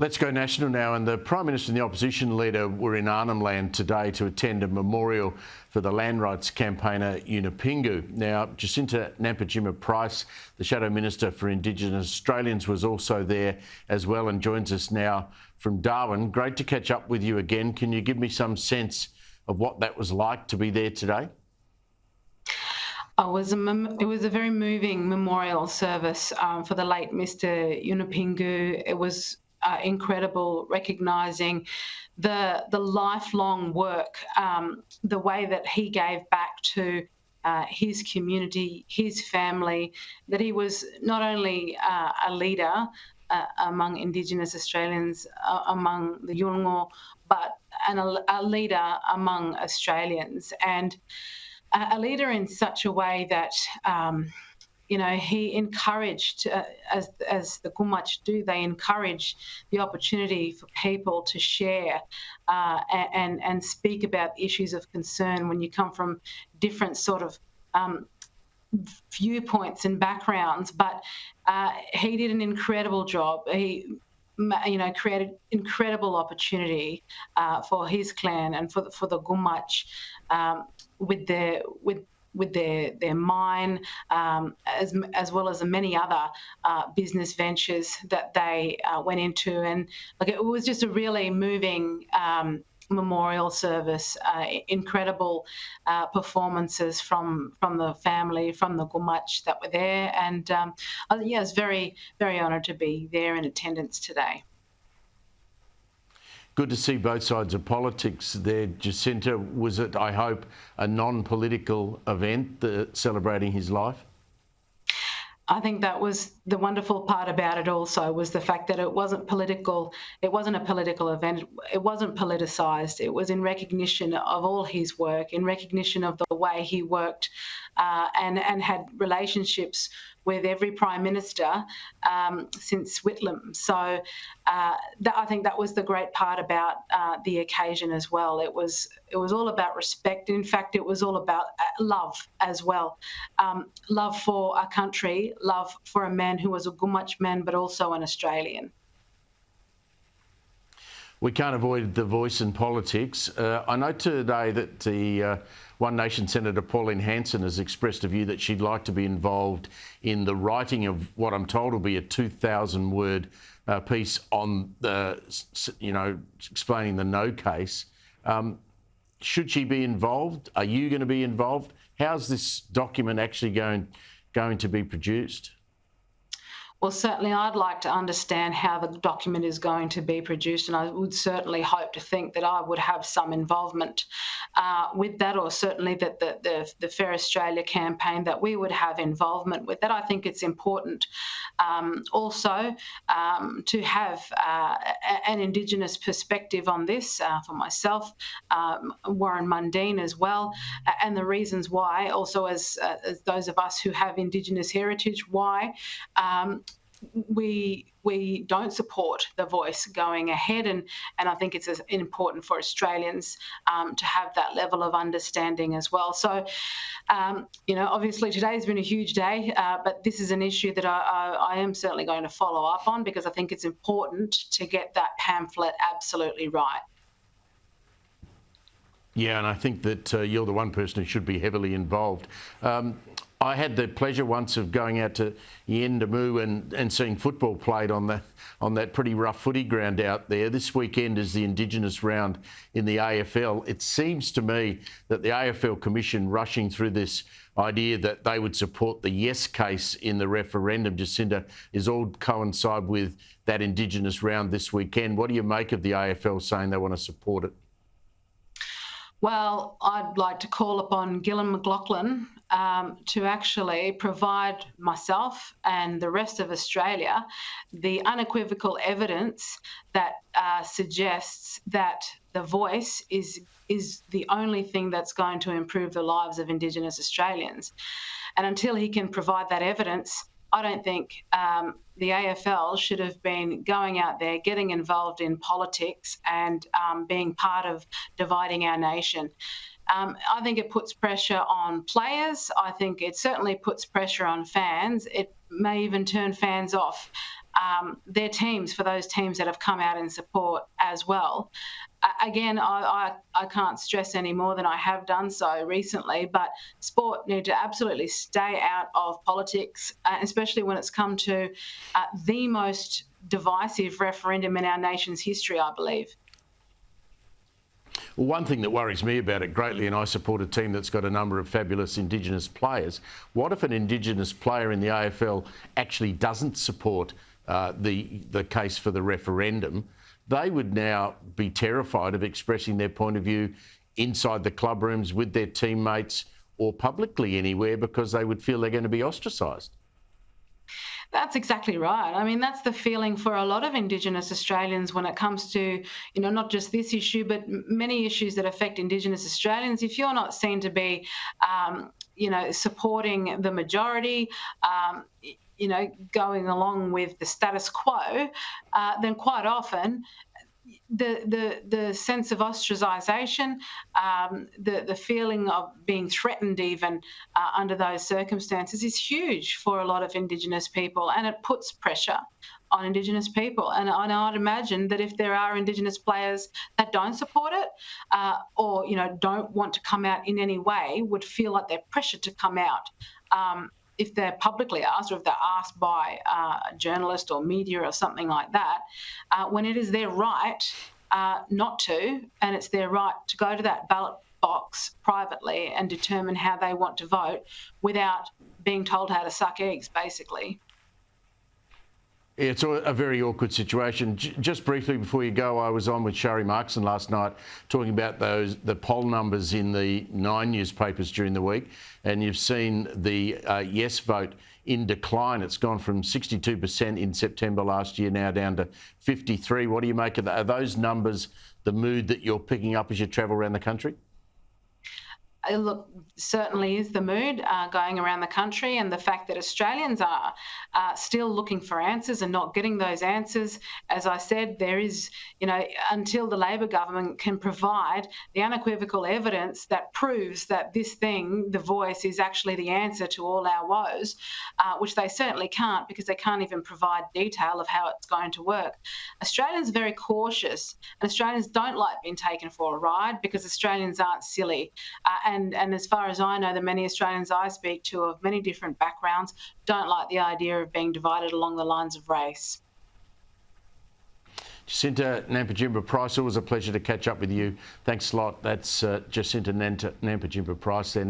Let's go national now, and the Prime Minister and the Opposition Leader were in Arnhem Land today to attend a memorial for the land rights campaigner Yunupingu. Now, Jacinta Nampijinpa Price, the Shadow Minister for Indigenous Australians, was also there as well and joins us now from Darwin. Great to catch up with you again. Can you give me some sense of what that was like to be there today? It was a very moving memorial service for the late Mr. Yunupingu. It was incredible, recognising the lifelong work, the way that he gave back to his community, his family, that he was not only a leader among Indigenous Australians, among the Yolngu, but a leader among Australians, and a leader in such a way that he encouraged, as the Gumach do, they encourage the opportunity for people to share and speak about issues of concern when you come from different sort of viewpoints and backgrounds. But he did an incredible job. He created incredible opportunity for his clan and for the Gumach with their mine, as well as the many other business ventures that they went into. And it was just a really moving memorial service, incredible performances from the family, from the Gumach that were there. And I was very, very honoured to be there in attendance today. Good to see both sides of politics there, Jacinta. Was it, I hope, a non-political event celebrating his life? I think that was the wonderful part about it also, was the fact that it wasn't political. It wasn't a political event. It wasn't politicised. It was in recognition of all his work, in recognition of the way he worked and had relationships with every Prime Minister since Whitlam. So I think that was the great part about the occasion as well. It was all about respect. In fact, it was all about love as well. Love for our country, love for a man who was a Gumach man, but also an Australian. We can't avoid the voice in politics. I know today that the One Nation Senator Pauline Hanson has expressed a view that she'd like to be involved in the writing of what I'm told will be a 2,000-word piece on the, explaining the no case. Should she be involved? Are you going to be involved? How's this document actually going to be produced? Well, certainly I'd like to understand how the document is going to be produced, and I would certainly hope to think that I would have some involvement with that, or certainly that the Fair Australia campaign, that we would have involvement with that. I think it's important also to have an Indigenous perspective on this for myself, Warren Mundine as well, and the reasons why, also as those of us who have Indigenous heritage, why we don't support the voice going ahead, and I think it's important for Australians to have that level of understanding as well. So, obviously today's been a huge day, but this is an issue that I am certainly going to follow up on, because I think it's important to get that pamphlet absolutely right. Yeah, and I think that you're the one person who should be heavily involved. I had the pleasure once of going out to Yendamu and seeing football played on that pretty rough footy ground out there. This weekend is the Indigenous round in the AFL. It seems to me that the AFL Commission rushing through this idea that they would support the yes case in the referendum, Jacinta, is all coincide with that Indigenous round this weekend. What do you make of the AFL saying they want to support it? Well, I'd like to call upon Gillan McLachlan to actually provide myself and the rest of Australia the unequivocal evidence that suggests that the voice is the only thing that's going to improve the lives of Indigenous Australians. And until he can provide that evidence, I don't think the AFL should have been going out there, getting involved in politics and being part of dividing our nation. I think it puts pressure on players. I think it certainly puts pressure on fans. It may even turn fans off their teams for those teams that have come out in support as well. Again, I can't stress any more than I have done so recently, but sport need to absolutely stay out of politics, especially when it's come to the most divisive referendum in our nation's history, I believe. Well, one thing that worries me about it greatly, and I support a team that's got a number of fabulous Indigenous players, what if an Indigenous player in the AFL actually doesn't support the case for the referendum? They would now be terrified of expressing their point of view inside the club rooms with their teammates or publicly anywhere because they would feel they're going to be ostracised. That's exactly right. I mean, that's the feeling for a lot of Indigenous Australians when it comes to, not just this issue, but many issues that affect Indigenous Australians. If you're not seen to be, supporting the majority, going along with the status quo, then quite often the sense of ostracisation, the feeling of being threatened even under those circumstances is huge for a lot of Indigenous people, and it puts pressure on Indigenous people. And I'd imagine that if there are Indigenous players that don't support it or don't want to come out in any way, would feel like they're pressured to come out. If they're publicly asked or if they're asked by a journalist or media or something like that, when it is their right not to, and it's their right to go to that ballot box privately and determine how they want to vote without being told how to suck eggs, basically. It's a very awkward situation. Just briefly before you go, I was on with Shari Markson last night talking about the poll numbers in the 9 newspapers during the week, and you've seen the yes vote in decline. It's gone from 62% in September last year now down to 53%. What do you make of that? Are those numbers the mood that you're picking up as you travel around the country? Look, certainly is the mood going around the country, and the fact that Australians are still looking for answers and not getting those answers. As I said, there is, until the Labor government can provide the unequivocal evidence that proves that this thing, the voice, is actually the answer to all our woes, which they certainly can't because they can't even provide detail of how it's going to work. Australians are very cautious, and Australians don't like being taken for a ride because Australians aren't silly. And as far as I know, the many Australians I speak to of many different backgrounds don't like the idea of being divided along the lines of race. Jacinta Nampijinpa Price, always a pleasure to catch up with you. Thanks a lot. That's Jacinta Nampijinpa Price then.